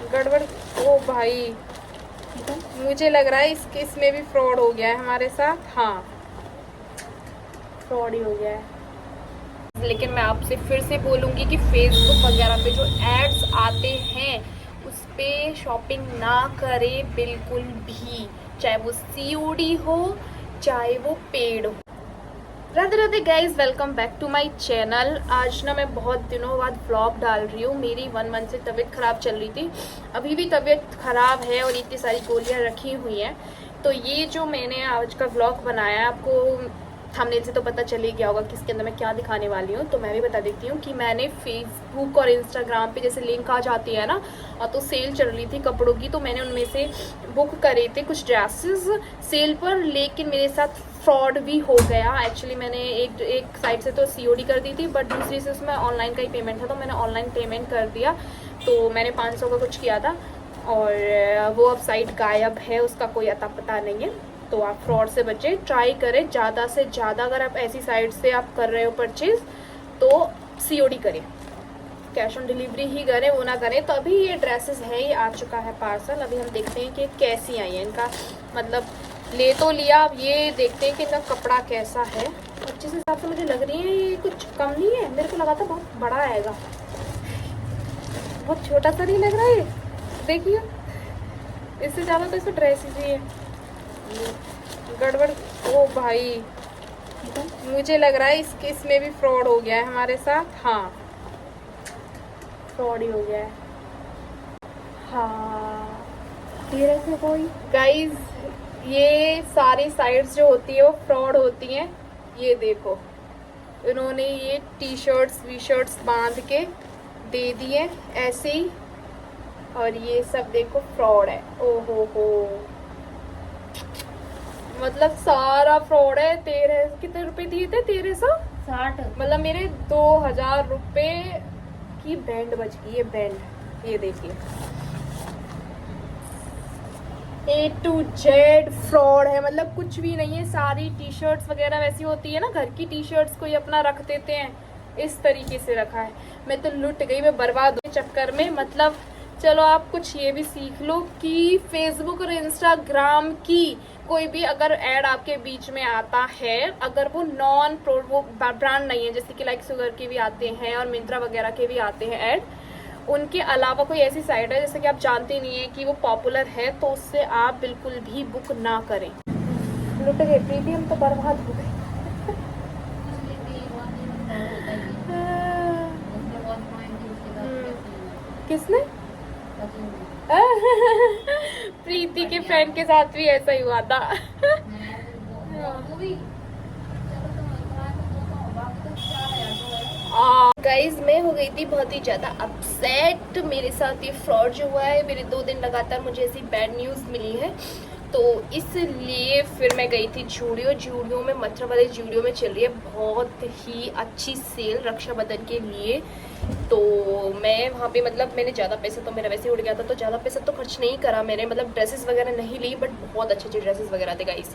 गड़बड़। ओ भाई, मुझे लग रहा है इसमें भी फ्रॉड हो गया है हमारे साथ। हाँ, फ्रॉड ही हो गया है। लेकिन मैं आपसे फिर से बोलूँगी कि फेसबुक वगैरह पे जो एड्स आते हैं उस पे शॉपिंग ना करें बिल्कुल भी, चाहे वो सीओडी हो चाहे वो पेड हो। Radhe Radhe guys, welcome back to my channel. आज ना मैं बहुत दिनों बाद व्लॉग डाल रही हूँ। मेरी 1 मंथ से तबीयत ख़राब चल रही थी, अभी भी तबीयत ख़राब है और इतनी सारी गोलियाँ रखी हुई हैं। तो ये जो मैंने आज का व्लॉग बनाया है, आपको थंबनेल से तो पता चल ही गया होगा कि इसके अंदर मैं क्या दिखाने वाली हूँ। तो मैं भी बता देती हूँ कि मैंने फेसबुक और इंस्टाग्राम पे जैसे लिंक आ जाती है ना, और तो सेल चल रही थी कपड़ों की, तो मैंने उनमें से बुक करे थे कुछ ड्रेसेस सेल पर। लेकिन मेरे साथ फ्रॉड भी हो गया। एक्चुअली मैंने एक साइट से तो सीओडी कर दी थी, बट दूसरी से उसमें ऑनलाइन का ही पेमेंट था, तो मैंने ऑनलाइन पेमेंट कर दिया। तो मैंने 500 का कुछ किया था और वो अब साइट गायब है, उसका कोई अता पता नहीं है। तो आप फ्रॉड से बचें, ट्राई करें ज़्यादा से ज़्यादा। अगर आप ऐसी साइट से आप कर रहे हो परचेज़ तो सीओडी करें, कैश ऑन डिलीवरी ही करें, वो ना करें। तो अभी ये ड्रेसेस है, ये आ चुका है पार्सल। अभी हम देखते हैं कि कैसी आई है। इनका मतलब ले तो लिया, अब ये देखते हैं कि इनका कपड़ा कैसा है। अच्छे से हिसाब से मुझे लग रही है ये कुछ कम नहीं है, मेरे को लगा था बहुत बड़ा आएगा, बहुत छोटा सा नहीं लग रहा है। देखिए, इससे ज़्यादा तो इसमें ड्रेसेस ही है। गड़बड़। ओ भाई, मुझे लग रहा है इसमें भी फ्रॉड हो गया है हमारे साथ। हाँ, फ्रॉड ही हो गया है। हाँ, तेरे से कोई गाइज, ये सारी साइट्स जो होती है वो फ्रॉड होती हैं। ये देखो, इन्होंने ये टी शर्ट्स वी शर्ट्स बांध के दे दिए ऐसे ही, और ये सब देखो फ्रॉड है। ओहो हो, मतलब सारा फ्रॉड है। 13 कितने रुपए दिए थे? 1360। मतलब मेरे 2000 रुपए की बैंड बच गई है, बैंड। ये देखिए, A to Z फ्रॉड है, मतलब कुछ भी नहीं है। सारी टी शर्ट्स वगैरह वैसी होती है ना, घर की टी शर्ट्स को ये अपना रख देते हैं, इस तरीके से रखा है। मैं तो लुट गई, मैं बर्बाद हुई चक्कर में। मतलब चलो, आप कुछ ये भी सीख लो कि फेसबुक और इंस्टाग्राम की कोई भी अगर ऐड आपके बीच में आता है, अगर वो वो ब्रांड नहीं है, जैसे कि लाइक शुगर के भी आते हैं और मिंत्रा वगैरह के भी आते हैं ऐड, उनके अलावा कोई ऐसी साइट है जैसे कि आप जानते नहीं है कि वो पॉपुलर है, तो उससे आप बिल्कुल भी बुक ना करें। लुट गए प्रीति, हम तो बर्बाद हो गए। किसने? प्रीति के फ्रेंड के साथ भी ऐसा ही हुआ था। गाइज, मैं हो गई थी बहुत ही ज़्यादा अपसेट। मेरे साथ ये फ्रॉड जो हुआ है, मेरे 2 दिन लगातार मुझे ऐसी बैड न्यूज़ मिली है, तो इसलिए फिर मैं गई थी जूडियो में। मथुरा वाले जूडियो में चल रही है बहुत ही अच्छी सेल रक्षाबंधन के लिए। तो मैं वहाँ पे, मतलब मैंने ज़्यादा पैसा तो मेरा वैसे ही उड़ गया था, तो ज़्यादा पैसा तो खर्च नहीं करा मैंने, मतलब ड्रेसेस वगैरह नहीं ली, बट बहुत अच्छे अच्छे ड्रेसेस वगैरह थे गाइस।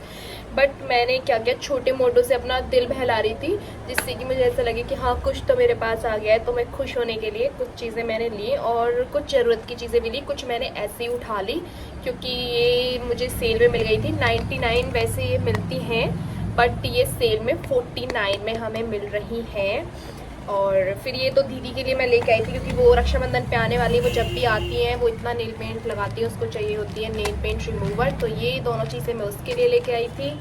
बट मैंने क्या किया, छोटे मोटों से अपना दिल बहला रही थी, जिससे कि मुझे ऐसा लगे कि हाँ, कुछ तो मेरे पास आ गया है। तो मैं खुश होने के लिए कुछ चीज़ें मैंने ली, और कुछ ज़रूरत की चीज़ें भी ली, कुछ मैंने ऐसे ही उठा ली, क्योंकि ये मुझे सेल में मिल गई थी। 99 वैसे ये मिलती हैं, बट ये सेल में 49 में हमें मिल रही हैं। और फिर ये तो दीदी के लिए मैं लेके आई थी, क्योंकि वो रक्षाबंधन पे आने वाली है, वो जब भी आती हैं वो इतना नेल पेंट लगाती है, उसको चाहिए होती है नेल पेंट रिमूवर। तो ये दोनों चीज़ें मैं उसके लिए लेके आई थी,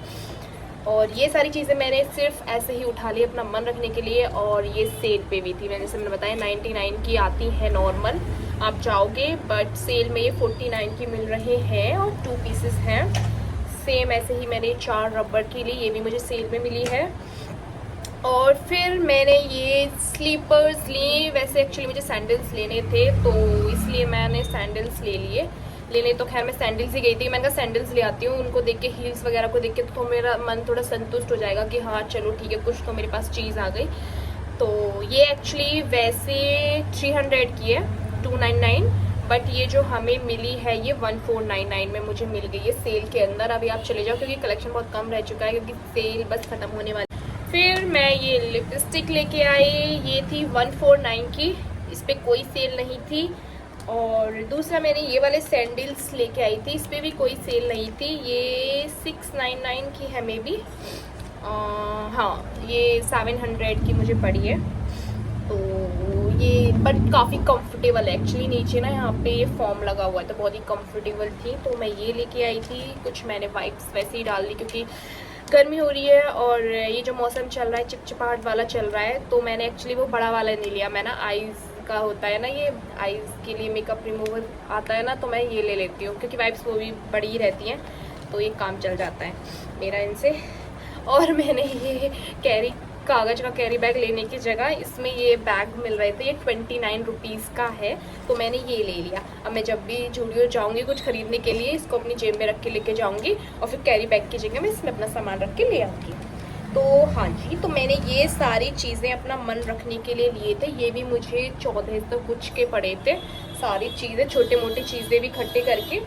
और ये सारी चीज़ें मैंने सिर्फ ऐसे ही उठा ली अपना मन रखने के लिए। और ये सेल पे भी थी, मैंने जैसे मैंने बताया 99 की आती है नॉर्मल, आप जाओगे, बट सेल में ये 49 की मिल रहे हैं, और 2 पीसेस हैं। सेम ऐसे ही मैंने 4 रबर की ली, ये भी मुझे सेल में मिली है। और फिर मैंने ये स्लीपर्स लिए। वैसे एक्चुअली मुझे सैंडल्स लेने थे, तो इसलिए मैंने सैंडल्स ले लिए। लेने तो खैर मैं सैंडल्स ही गई थी, मैंने कहा सैंडल्स ले आती हूँ। उनको देख के, हील्स वगैरह को देख के तो मेरा मन थोड़ा संतुष्ट हो जाएगा कि हाँ चलो ठीक है, कुछ तो मेरे पास चीज़ आ गई। तो ये एक्चुअली वैसे 300 की है, 299, बट ये जो हमें मिली है ये 1499 में मुझे मिल गई है सेल के अंदर। अभी आप चले जाओ, क्योंकि कलेक्शन बहुत कम रह चुका है, क्योंकि सेल बस ख़त्म होने वाली। फिर मैं ये लिपस्टिक लेके आई, ये थी 149 की, इस पर कोई सेल नहीं थी। और दूसरा मैंने ये वाले सैंडल्स लेके आई थी, इस पर भी कोई सेल नहीं थी। ये 699 की है मे बी, हाँ ये 700 की मुझे पड़ी है। तो ये बट काफ़ी कंफर्टेबल है एक्चुअली, नीचे ना यहाँ पे ये फॉर्म लगा हुआ है तो बहुत ही कंफर्टेबल थी। तो मैं ये लेके आई थी। कुछ मैंने वाइप्स वैसे ही डाल दी क्योंकि गर्मी हो रही है और ये जो मौसम चल रहा है चिपचिपाहट वाला चल रहा है, तो मैंने एक्चुअली वो बड़ा वाला नहीं लिया। मैं ना आईज़ का होता है ना, ये आईज़ के लिए मेकअप रिमूवर आता है ना, तो मैं ये ले लेती हूँ क्योंकि वाइप्स वो भी बड़ी ही रहती हैं, तो ये काम चल जाता है मेरा इनसे। और मैंने ये कागज़ का कैरी बैग लेने की जगह इसमें ये बैग मिल रहे थे, ये 29 रुपीज़ का है, तो मैंने ये ले लिया। अब मैं जब भी जूडियो जाऊंगी कुछ खरीदने के लिए, इसको अपनी जेब में रख के लेके जाऊंगी और फिर कैरी बैग की जगह मैं इसमें अपना सामान रख के ले आऊँगी। तो हाँ जी, तो मैंने ये सारी चीज़ें अपना मन रखने के लिए लिए थे। ये भी मुझे 1400 कुछ के पड़े थे, सारी चीज़ें छोटे मोटी चीज़ें भी इकट्ठे करके।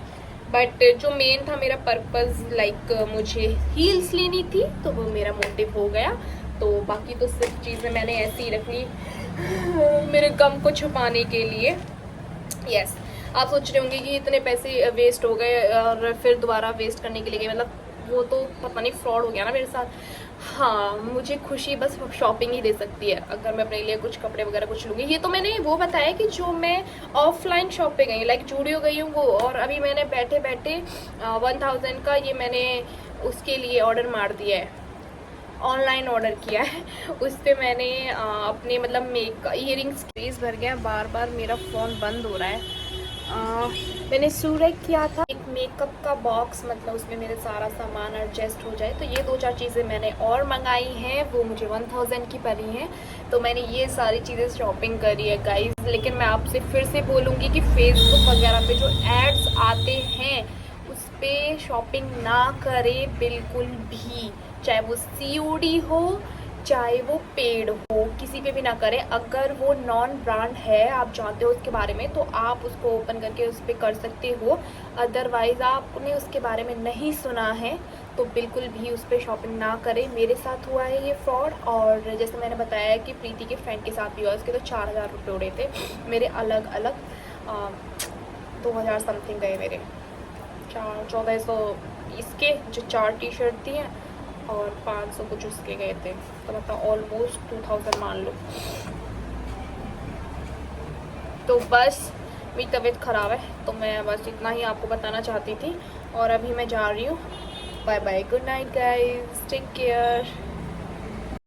बट जो मेन था मेरा पर्पज़, लाइक मुझे हील्स लेनी थी, तो वो मेरा मोटिव हो गया। तो बाकी तो सिर्फ चीज़ें मैंने ऐसी ही रख ली मेरे गम को छुपाने के लिए। यस, आप सोच रहे होंगे कि इतने पैसे वेस्ट हो गए और फिर दोबारा वेस्ट करने के लिए गए, मतलब वो तो पता नहीं फ्रॉड हो गया ना मेरे साथ। हाँ, मुझे खुशी बस शॉपिंग ही दे सकती है अगर मैं अपने लिए कुछ कपड़े वगैरह कुछ लूँगी। ये तो मैंने वो बताया कि जो मैं ऑफलाइन शॉप पे गई, लाइक जूडियो गई हूँ वो, और अभी मैंने बैठे बैठे 1000 का ये मैंने उसके लिए ऑर्डर मार दिया है, ऑनलाइन ऑर्डर किया है। उस पर मैंने अपने मतलब ईयरिंग्स क्रेज भर गया, बार बार मेरा फ़ोन बंद हो रहा है। मैंने सेलेक्ट किया था एक मेकअप का बॉक्स, मतलब उसमें मेरे सारा सामान एडजस्ट हो जाए, तो ये 2-4 चीज़ें मैंने और मंगाई हैं, वो मुझे 1000 की पड़ी हैं। तो मैंने ये सारी चीज़ें शॉपिंग करी है गाइस। लेकिन मैं आपसे फिर से बोलूँगी कि फेसबुक वगैरह पे जो एड्स आते हैं उस पर शॉपिंग ना करें बिल्कुल भी, चाहे वो COD हो चाहे वो पेड हो, किसी पे भी ना करें। अगर वो नॉन ब्रांड है, आप जानते हो उसके बारे में, तो आप उसको ओपन करके उस पर कर सकते हो। अदरवाइज़ आपने उसके बारे में नहीं सुना है तो बिल्कुल भी उस पर शॉपिंग ना करें। मेरे साथ हुआ है ये फ्रॉड, और जैसे मैंने बताया कि प्रीति के फ्रेंड के साथ भी हुआ, उसके तो 4000 रुपये उड़े थे मेरे, अलग अलग 2000 समथिंग गए मेरे, 1400 इसके जो 4 टी-शर्ट थी हैं और 500 कुछ उसके गए थे, तो मतलब ऑलमोस्ट 2000 मान लो। तो बस मेरी तबीयत ख़राब है, तो मैं बस इतना ही आपको बताना चाहती थी, और अभी मैं जा रही हूँ। Bye bye, good night guys, take care.